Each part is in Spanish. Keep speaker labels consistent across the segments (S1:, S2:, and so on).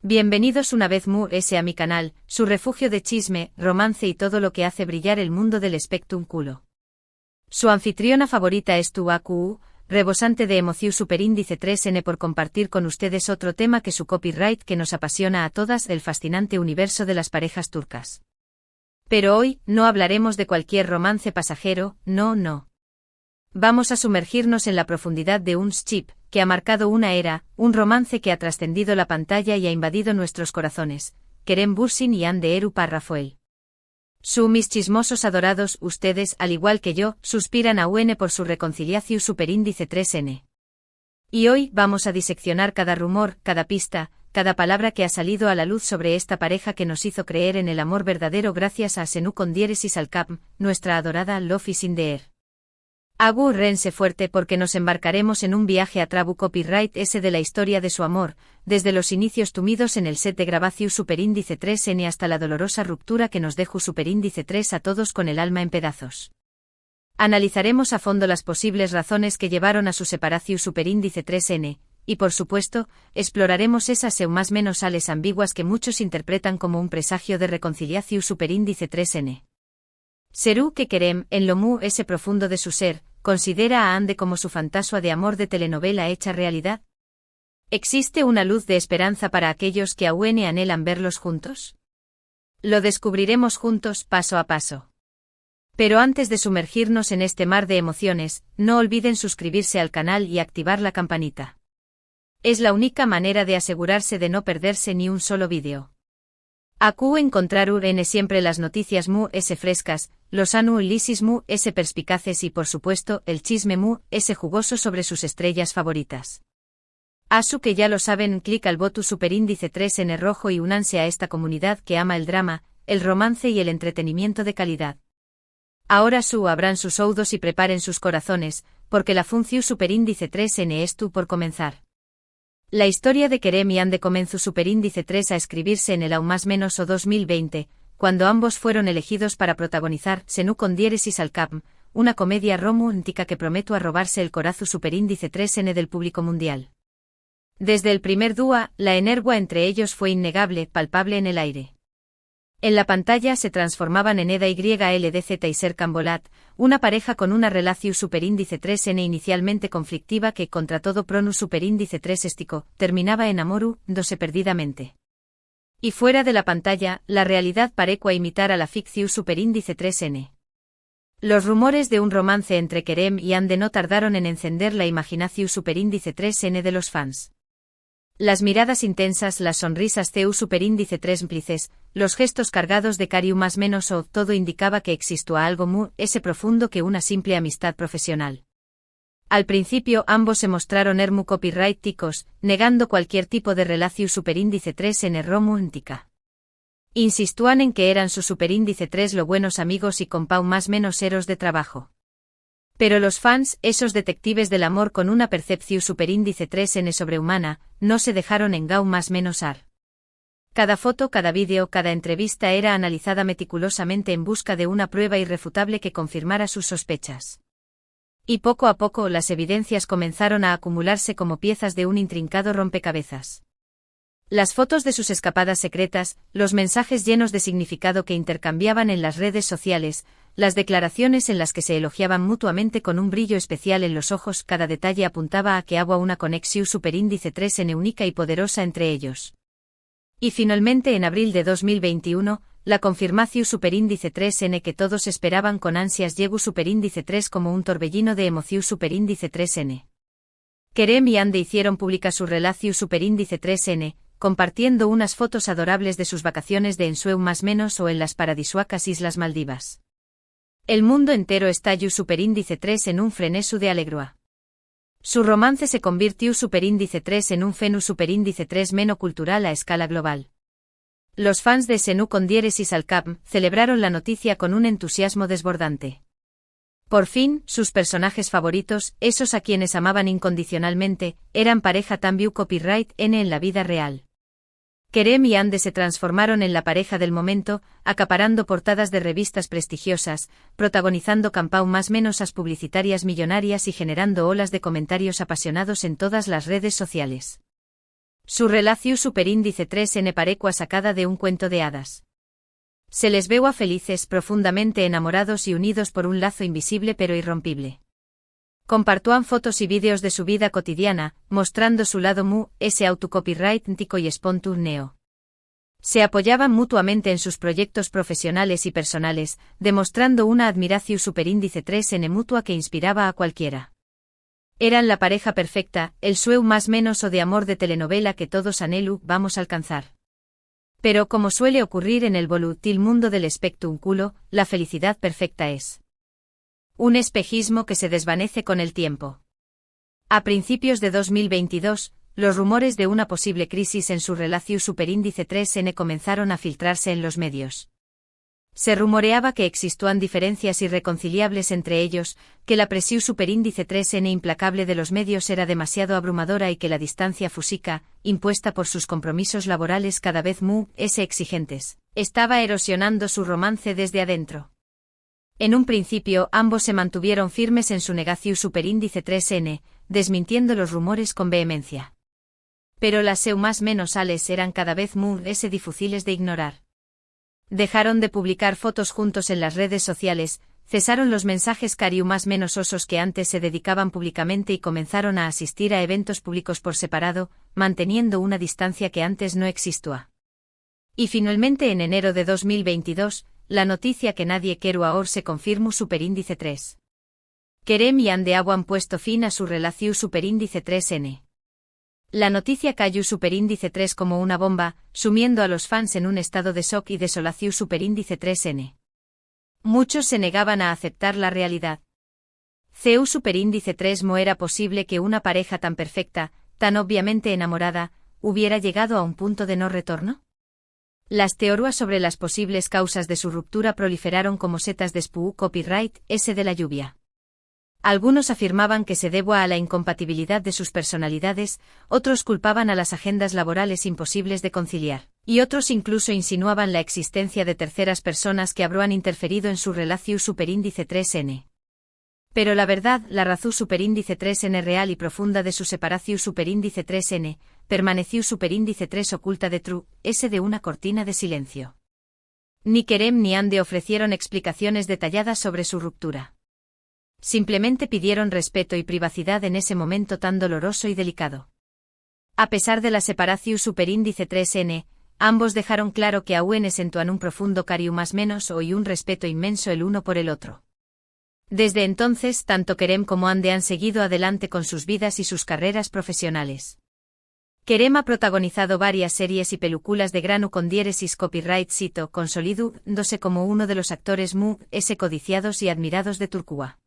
S1: Bienvenidos una vez más a mi canal, su refugio de chisme, romance y todo lo que hace brillar el mundo del espectáculo. Su anfitriona favorita es tu AQ, rebosante de emoción superíndice 3N por compartir con ustedes otro tema que su copyright que nos apasiona a todas, el fascinante universo de las parejas turcas. Pero hoy, no hablaremos de cualquier romance pasajero, no. Vamos a sumergirnos en la profundidad de un chip que ha marcado una era, un romance que ha trascendido la pantalla y ha invadido nuestros corazones, Kerem Bürsin y Hande Erçel Rafael. Mis chismosos adorados, ustedes, al igual que yo, suspiran a UN por su reconciliación superíndice 3N. Y hoy vamos a diseccionar cada rumor, cada pista, cada palabra que ha salido a la luz sobre esta pareja que nos hizo creer en el amor verdadero gracias a Senu con diéresis al cap, nuestra adorada Love is in the air. Agárrense fuerte porque nos embarcaremos en un viaje a Trabu Copyright S de la historia de su amor, desde los inicios tumidos en el set de grabación superíndice 3N hasta la dolorosa ruptura que nos dejó superíndice 3 a todos con el alma en pedazos. Analizaremos a fondo las posibles razones que llevaron a su separación superíndice 3N, y por supuesto, exploraremos esas más menos sales ambiguas que muchos interpretan como un presagio de reconciliación superíndice 3N. Serú que Kerem, en lo ese profundo de su ser, considera a Hande como su fantasma de amor de telenovela hecha realidad. ¿Existe una luz de esperanza para aquellos que aún anhelan verlos juntos? Lo descubriremos juntos paso a paso. Pero antes de sumergirnos en este mar de emociones, no olviden suscribirse al canal y activar la campanita. Es la única manera de asegurarse de no perderse ni un solo vídeo. AQ encontrar siempre las noticias frescas, los análisis perspicaces y por supuesto el chisme jugoso sobre sus estrellas favoritas. Asu que ya lo saben, clic al botón superíndice 3 en rojo y únanse a esta comunidad que ama el drama, el romance y el entretenimiento de calidad. Ahora abran sus oídos y preparen sus corazones, porque la función superíndice 3N es tú por comenzar. La historia de Kerem y Hande comenzó superíndice 3 a escribirse en el aún más menos o 2020, cuando ambos fueron elegidos para protagonizar Senu con diéresis al cap, una comedia romántica que prometió a robarse el corazón superíndice 3N del público mundial. Desde el primer dúo, la energía entre ellos fue innegable, palpable en el aire. En la pantalla se transformaban en Eda YLDZ y Serkan Bolat, una pareja con una relación superíndice 3N inicialmente conflictiva que, contra todo pronus superíndice 3 estico, terminaba en amoru, dose perdidamente. Y fuera de la pantalla, la realidad parecía imitar a la ficción superíndice 3N. Los rumores de un romance entre Kerem y Hande no tardaron en encender la imaginación superíndice 3N de los fans. Las miradas intensas, las sonrisas CU superíndice 3 cómplices, los gestos cargados de cariño más menos o todo indicaba que existía algo profundo que una simple amistad profesional. Al principio ambos se mostraron copyrighticos, negando cualquier tipo de relación superíndice 3 en romántica. Insistúan en que eran su superíndice 3 lo buenos amigos y compau más menos eros de trabajo. Pero los fans, esos detectives del amor con una percepción superíndice 3N sobrehumana, no se dejaron engau más menos ar. Cada foto, cada vídeo, cada entrevista era analizada meticulosamente en busca de una prueba irrefutable que confirmara sus sospechas. Y poco a poco las evidencias comenzaron a acumularse como piezas de un intrincado rompecabezas. Las fotos de sus escapadas secretas, los mensajes llenos de significado que intercambiaban en las redes sociales, las declaraciones en las que se elogiaban mutuamente con un brillo especial en los ojos, cada detalle apuntaba a que había una conexión superíndice 3N única y poderosa entre ellos. Y finalmente en abril de 2021, la confirmación superíndice 3N que todos esperaban con ansias llegó superíndice 3 como un torbellino de emoción superíndice 3N. Kerem y Hande hicieron pública su relación superíndice 3N, compartiendo unas fotos adorables de sus vacaciones de ensueño más menos o en las paradisuacas Islas Maldivas. El mundo entero estalló superíndice 3 en un frenesú de alegría. Su romance se convirtió superíndice 3 en un fenú superíndice 3 menocultural a escala global. Los fans de Senu con diéresis al cap celebraron la noticia con un entusiasmo desbordante. Por fin, sus personajes favoritos, esos a quienes amaban incondicionalmente, eran pareja también copyright N en la vida real. Kerem y Hande se transformaron en la pareja del momento, acaparando portadas de revistas prestigiosas, protagonizando campau más menosas publicitarias millonarias y generando olas de comentarios apasionados en todas las redes sociales. Su relación superíndice 3N parecua sacada de un cuento de hadas. Se les veo a felices, profundamente enamorados y unidos por un lazo invisible pero irrompible. Compartúan fotos y vídeos de su vida cotidiana, mostrando su lado ese autocopyright y espontáneo. Se apoyaban mutuamente en sus proyectos profesionales y personales, demostrando una admiración superíndice 3N mutua que inspiraba a cualquiera. Eran la pareja perfecta, el sueño más menos o de amor de telenovela que todos vamos a alcanzar. Pero como suele ocurrir en el volútil mundo del espectáculo, la felicidad perfecta es un espejismo que se desvanece con el tiempo. A principios de 2022, los rumores de una posible crisis en su relación superíndice 3N comenzaron a filtrarse en los medios. Se rumoreaba que existían diferencias irreconciliables entre ellos, que la presión superíndice 3N implacable de los medios era demasiado abrumadora y que la distancia física, impuesta por sus compromisos laborales cada vez exigentes, estaba erosionando su romance desde adentro. En un principio ambos se mantuvieron firmes en su negación superíndice 3N, desmintiendo los rumores con vehemencia. Pero las más menos sales eran cada vez difíciles de ignorar. Dejaron de publicar fotos juntos en las redes sociales, cesaron los mensajes más menos osos que antes se dedicaban públicamente y comenzaron a asistir a eventos públicos por separado, manteniendo una distancia que antes no existía. Y finalmente en enero de 2022, la noticia que nadie quiere ahora se confirmó superíndice 3. Kerem y Ande han puesto fin a su relación superíndice 3N. La noticia cayó superíndice 3 como una bomba, sumiendo a los fans en un estado de shock y desolación superíndice 3N. Muchos se negaban a aceptar la realidad. CU superíndice 3 ¿No era posible que una pareja tan perfecta, tan obviamente enamorada, hubiera llegado a un punto de no retorno? Las teorías sobre las posibles causas de su ruptura proliferaron como setas de copyright de la lluvia. Algunos afirmaban que se debía a la incompatibilidad de sus personalidades, otros culpaban a las agendas laborales imposibles de conciliar, y otros incluso insinuaban la existencia de terceras personas que habrían interferido en su relación superíndice 3N. Pero la verdad, la razón superíndice 3N real y profunda de su separación superíndice 3N, permaneció superíndice 3 oculta de de una cortina de silencio. Ni Kerem ni Ande ofrecieron explicaciones detalladas sobre su ruptura. Simplemente pidieron respeto y privacidad en ese momento tan doloroso y delicado. A pesar de la separación superíndice 3N, ambos dejaron claro que aún sentían un profundo cariño más menos y un respeto inmenso el uno por el otro. Desde entonces, tanto Kerem como Ande han seguido adelante con sus vidas y sus carreras profesionales. Kerem ha protagonizado varias series y películas de grano con diéresis copyright cito, consolidándose como uno de los actores codiciados y admirados de Turquía.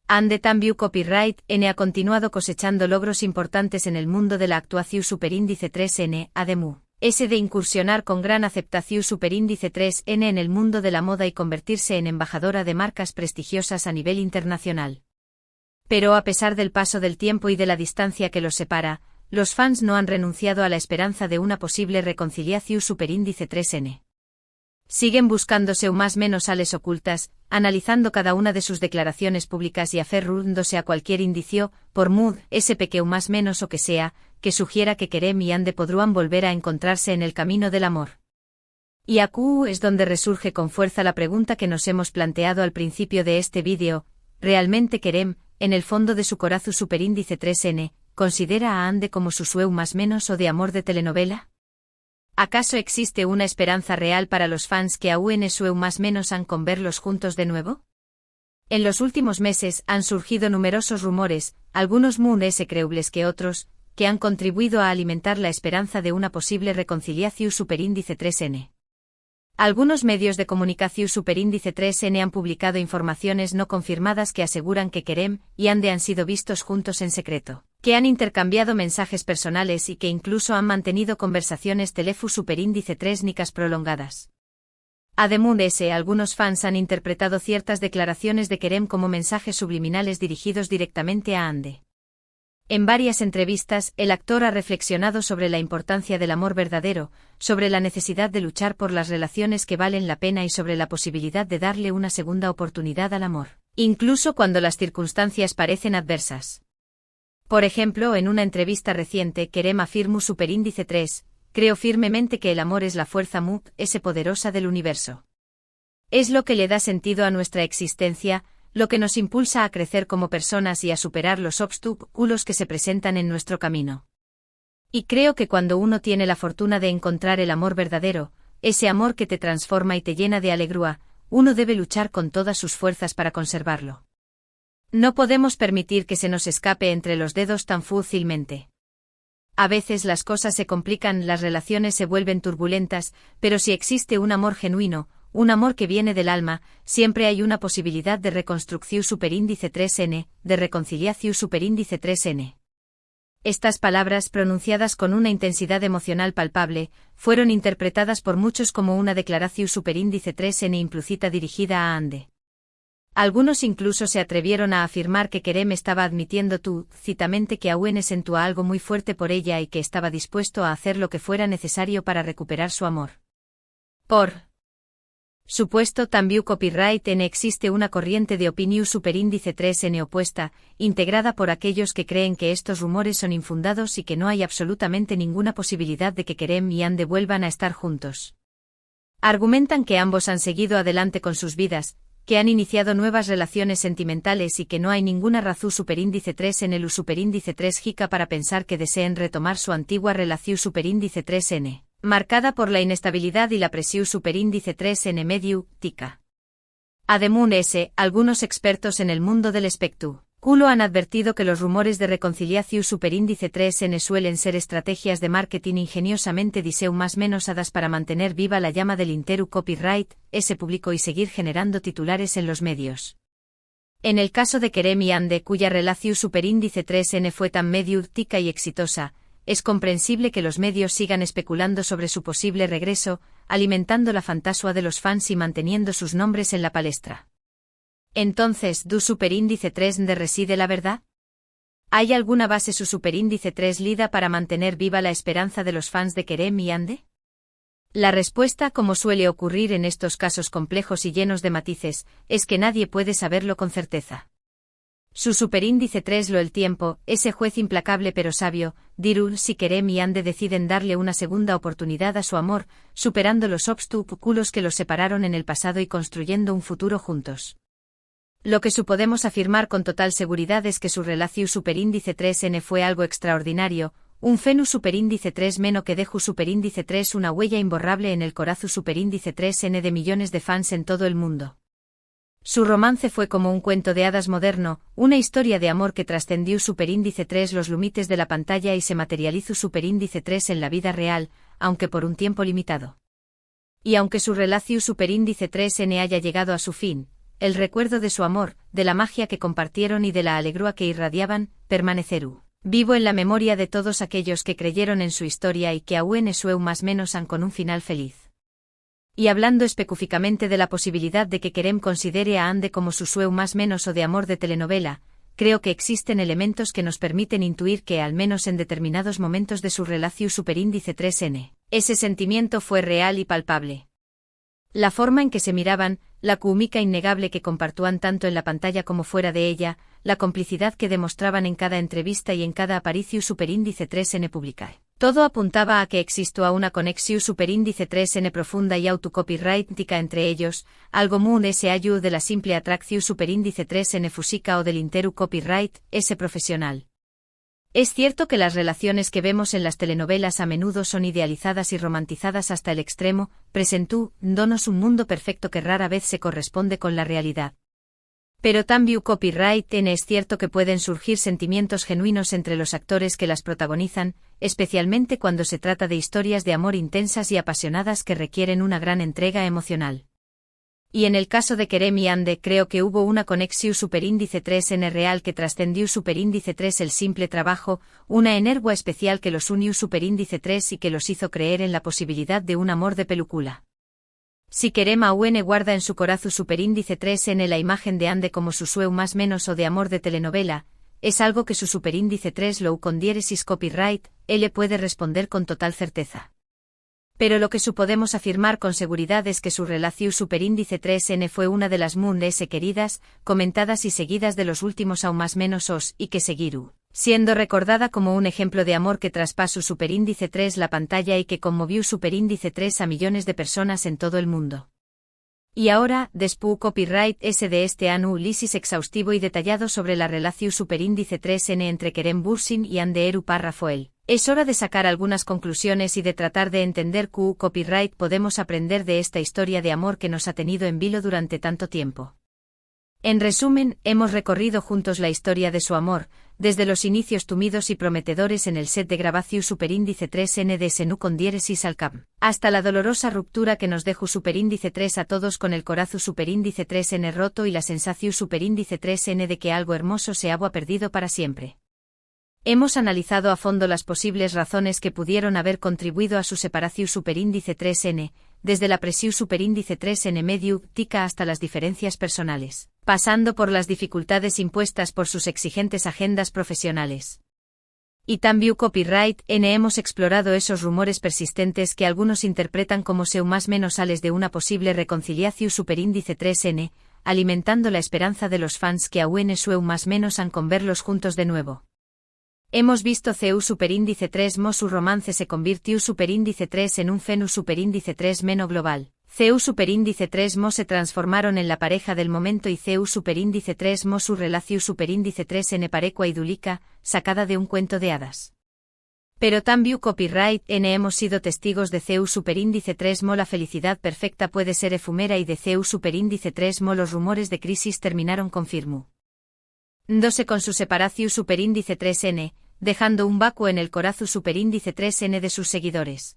S1: Ande también copyright ha continuado cosechando logros importantes en el mundo de la actuación superíndice 3N, además de incursionar con gran aceptación superíndice 3N en el mundo de la moda y convertirse en embajadora de marcas prestigiosas a nivel internacional. Pero a pesar del paso del tiempo y de la distancia que los separa, los fans no han renunciado a la esperanza de una posible reconciliación superíndice 3N. Siguen buscándose más menos sales ocultas, analizando cada una de sus declaraciones públicas y aferrándose a cualquier indicio, por pequeño más menos o que sea, que sugiera que Kerem y Ande podrán volver a encontrarse en el camino del amor. Y aquí es donde resurge con fuerza la pregunta que nos hemos planteado al principio de este vídeo: ¿realmente Kerem, en el fondo de su corazón superíndice 3N, considera a Ande como su sueño más menos o de amor de telenovela? ¿Acaso existe una esperanza real para los fans que aún sueño más menos han con verlos juntos de nuevo? En los últimos meses han surgido numerosos rumores, algunos más creíbles que otros, que han contribuido a alimentar la esperanza de una posible reconciliación superíndice 3N. Algunos medios de comunicación superíndice 3N han publicado informaciones no confirmadas que aseguran que Kerem y Ande han sido vistos juntos en secreto, que han intercambiado mensajes personales y que incluso han mantenido conversaciones teléfono superíndice 3Nicas prolongadas. Además, algunos fans han interpretado ciertas declaraciones de Kerem como mensajes subliminales dirigidos directamente a Ande. En varias entrevistas, el actor ha reflexionado sobre la importancia del amor verdadero, sobre la necesidad de luchar por las relaciones que valen la pena y sobre la posibilidad de darle una segunda oportunidad al amor, incluso cuando las circunstancias parecen adversas. Por ejemplo, en una entrevista reciente, Kerem afirmó superíndice 3, creo firmemente que el amor es la fuerza ese poderosa del universo. Es lo que le da sentido a nuestra existencia, lo que nos impulsa a crecer como personas y a superar los obstáculos que se presentan en nuestro camino. Y creo que cuando uno tiene la fortuna de encontrar el amor verdadero, ese amor que te transforma y te llena de alegría, uno debe luchar con todas sus fuerzas para conservarlo. No podemos permitir que se nos escape entre los dedos tan fácilmente. A veces las cosas se complican, las relaciones se vuelven turbulentas, pero si existe un amor genuino, un amor que viene del alma, siempre hay una posibilidad de reconstrucción superíndice 3n, de reconciliación superíndice 3n. Estas palabras, pronunciadas con una intensidad emocional palpable, fueron interpretadas por muchos como una declaración superíndice 3n implícita dirigida a Ande. Algunos incluso se atrevieron a afirmar que Kerem estaba admitiendo citamente que aún sentía algo muy fuerte por ella y que estaba dispuesto a hacer lo que fuera necesario para recuperar su amor. Por supuesto, también copyright en existe una corriente de opinión superíndice 3n opuesta, integrada por aquellos que creen que estos rumores son infundados y que no hay absolutamente ninguna posibilidad de que Kerem y Ande vuelvan a estar juntos. Argumentan que ambos han seguido adelante con sus vidas, que han iniciado nuevas relaciones sentimentales y que no hay ninguna razón superíndice 3n u superíndice 3 jica para pensar que deseen retomar su antigua relación superíndice 3n, marcada por la inestabilidad y la presión superíndice 3n medio, tica. Además, algunos expertos en el mundo del espectáculo han advertido que los rumores de reconciliación superíndice 3n suelen ser estrategias de marketing ingeniosamente más menos hadas para mantener viva la llama del interu copyright, ese público y seguir generando titulares en los medios. En el caso de Kerem y Ande, cuya relación superíndice 3n fue tan medio tica y exitosa, es comprensible que los medios sigan especulando sobre su posible regreso, alimentando la fantasía de los fans y manteniendo sus nombres en la palestra. Entonces, ¿du superíndice 3n reside la verdad? ¿Hay alguna base su superíndice 3 lida para mantener viva la esperanza de los fans de Kerem y Ande? La respuesta, como suele ocurrir en estos casos complejos y llenos de matices, es que nadie puede saberlo con certeza. Su superíndice 3 el tiempo, ese juez implacable pero sabio, dirá si Kerem y Ande deciden darle una segunda oportunidad a su amor, superando los obstáculos que los separaron en el pasado y construyendo un futuro juntos. Lo que podemos afirmar con total seguridad es que su relación superíndice 3n fue algo extraordinario, un fenómeno superíndice 3 menos que dejó superíndice 3 una huella imborrable en el corazón superíndice 3n de millones de fans en todo el mundo. Su romance fue como un cuento de hadas moderno, una historia de amor que trascendió superíndice 3 los límites de la pantalla y se materializó superíndice 3 en la vida real, aunque por un tiempo limitado. Y aunque su relación superíndice 3n haya llegado a su fin, el recuerdo de su amor, de la magia que compartieron y de la alegría que irradiaban, permanecerá vivo en la memoria de todos aquellos que creyeron en su historia y que aún sueu más menos han con un final feliz. Y hablando específicamente de la posibilidad de que Kerem considere a Ande como su sueu más menos o de amor de telenovela, creo que existen elementos que nos permiten intuir que al menos en determinados momentos de su relación superíndice 3n, ese sentimiento fue real y palpable. La forma en que se miraban, la química innegable que compartían tanto en la pantalla como fuera de ella, la complicidad que demostraban en cada entrevista y en cada aparición superíndice 3n pública. Todo apuntaba a que existía una conexión superíndice 3n profunda y autocopyrightica entre ellos, algo muy ese ayu de la simple atracción superíndice 3n fúsica o del interu copyright, ese profesional. Es cierto que las relaciones que vemos en las telenovelas a menudo son idealizadas y romantizadas hasta el extremo, presentándonos un mundo perfecto que rara vez se corresponde con la realidad. Pero también copyright es cierto que pueden surgir sentimientos genuinos entre los actores que las protagonizan, especialmente cuando se trata de historias de amor intensas y apasionadas que requieren una gran entrega emocional. Y en el caso de Kerem y Ande creo que hubo una conexión superíndice 3n real que trascendió superíndice 3 el simple trabajo, una energía especial que los unió superíndice 3 y que los hizo creer en la posibilidad de un amor de película. Si Kerem aún guarda en su corazón superíndice 3n la imagen de Ande como su sueu más menos o de amor de telenovela, es algo que su superíndice 3 lo con diéresis copyright, él puede responder con total certeza. Pero lo que podemos afirmar con seguridad es que su relación superíndice 3n fue una de las queridas, comentadas y seguidas de los últimos aún más menos os, y que seguirú siendo recordada como un ejemplo de amor que traspasó superíndice 3 la pantalla y que conmovió superíndice 3 a millones de personas en todo el mundo. Y ahora, después copyright S de este análisis exhaustivo y detallado sobre la relación superíndice 3N entre Kerem Bürsin y Anderu Rafael, es hora de sacar algunas conclusiones y de tratar de entender qué copyright podemos aprender de esta historia de amor que nos ha tenido en vilo durante tanto tiempo. En resumen, hemos recorrido juntos la historia de su amor, desde los inicios tumidos y prometedores en el set de grabación superíndice 3N de Senú con diéresis al cap, hasta la dolorosa ruptura que nos dejó superíndice 3 a todos con el corazón superíndice 3N roto y la sensación superíndice 3N de que algo hermoso se había perdido para siempre. Hemos analizado a fondo las posibles razones que pudieron haber contribuido a su separación superíndice 3N, desde la presión superíndice 3N medio tica hasta las diferencias personales, pasando por las dificultades impuestas por sus exigentes agendas profesionales. Y también copyright N hemos explorado esos rumores persistentes que algunos interpretan como seu más menos sales de una posible reconciliación superíndice 3N, alimentando la esperanza de los fans que aún seu más menos han con verlos juntos de nuevo. Hemos visto CU superíndice 3 mo su romance se convirtió superíndice 3 en un fenu superíndice 3 meno global. CU superíndice 3 mo se transformaron en la pareja del momento y CU superíndice 3 mo su relación superíndice 3 n parecua idúlica, sacada de un cuento de hadas. Pero también copyright N hemos sido testigos de CU superíndice 3 mo la felicidad perfecta puede ser efímera y de CU superíndice 3 mo los rumores de crisis terminaron confirmu. Dose con su separación superíndice 3N, dejando un vacuo en el corazón superíndice 3N de sus seguidores.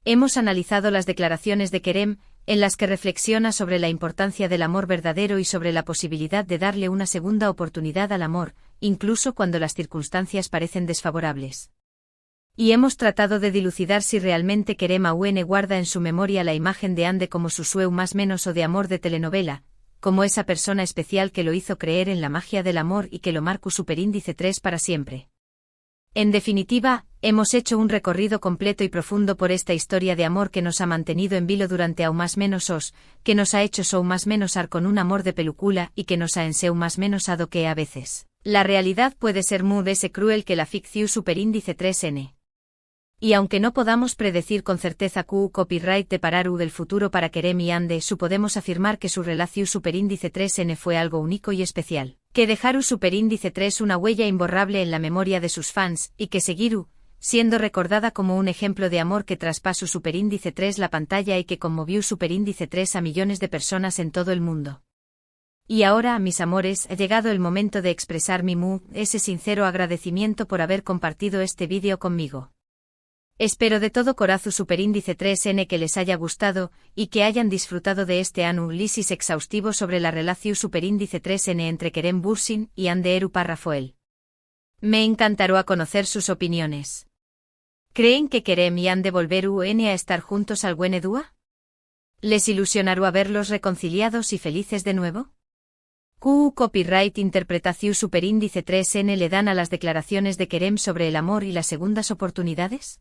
S1: Hemos analizado las declaraciones de Kerem, en las que reflexiona sobre la importancia del amor verdadero y sobre la posibilidad de darle una segunda oportunidad al amor, incluso cuando las circunstancias parecen desfavorables. Y hemos tratado de dilucidar si realmente Kerem aún guarda en su memoria la imagen de Ande como su sueu más menos o de amor de telenovela, como esa persona especial que lo hizo creer en la magia del amor y que lo marcó superíndice 3 para siempre. En definitiva, hemos hecho un recorrido completo y profundo por esta historia de amor que nos ha mantenido en vilo durante aún más menos os, que nos ha hecho sou más menos ar con un amor de pelucula y que nos ha enseu más menos ado que a veces. La realidad puede ser muy ese cruel que la ficción superíndice 3N. Y aunque no podamos predecir con certeza Q copyright de parar del futuro para Kerem y Ande, podemos afirmar que su relación superíndice 3N fue algo único y especial, que dejaru superíndice 3 una huella imborrable en la memoria de sus fans, y que seguiru, siendo recordada como un ejemplo de amor que traspasó superíndice 3 la pantalla y que conmovió superíndice 3 a millones de personas en todo el mundo. Y ahora, mis amores, ha llegado el momento de expresar ese sincero agradecimiento por haber compartido este vídeo conmigo. Espero de todo corazón superíndice 3N que les haya gustado, y que hayan disfrutado de este análisis exhaustivo sobre la relación superíndice 3N entre Kerem Bürsin y Anderu Rafael. Me encantará conocer sus opiniones. ¿Creen que Kerem y Ande volveru a estar juntos algún día? ¿Les ilusionará verlos reconciliados y felices de nuevo? ¿Qué copyright interpretación superíndice 3N le dan a las declaraciones de Kerem sobre el amor y las segundas oportunidades?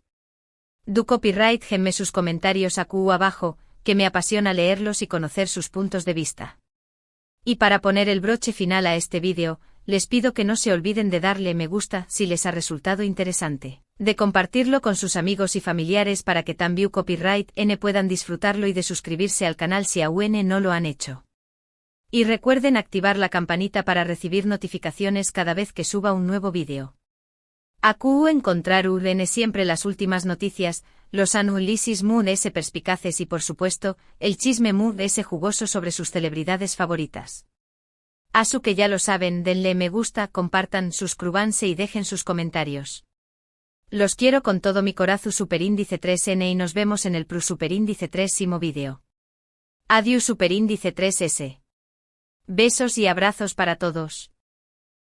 S1: Du copyright gemme sus comentarios abajo, que me apasiona leerlos y conocer sus puntos de vista. Y para poner el broche final a este vídeo, les pido que no se olviden de darle me gusta si les ha resultado interesante, de compartirlo con sus amigos y familiares para que también copyright N puedan disfrutarlo y de suscribirse al canal si aún no lo han hecho. Y recuerden activar la campanita para recibir notificaciones cada vez que suba un nuevo vídeo. Encontrar siempre las últimas noticias, los análisis perspicaces y por supuesto, el chisme jugoso sobre sus celebridades favoritas. Que ya lo saben, denle me gusta, compartan, suscríbanse y dejen sus comentarios. Los quiero con todo mi corazón superíndice 3N y nos vemos en el superíndice 3º vídeo. Adiós superíndice 3S. Besos y abrazos para todos.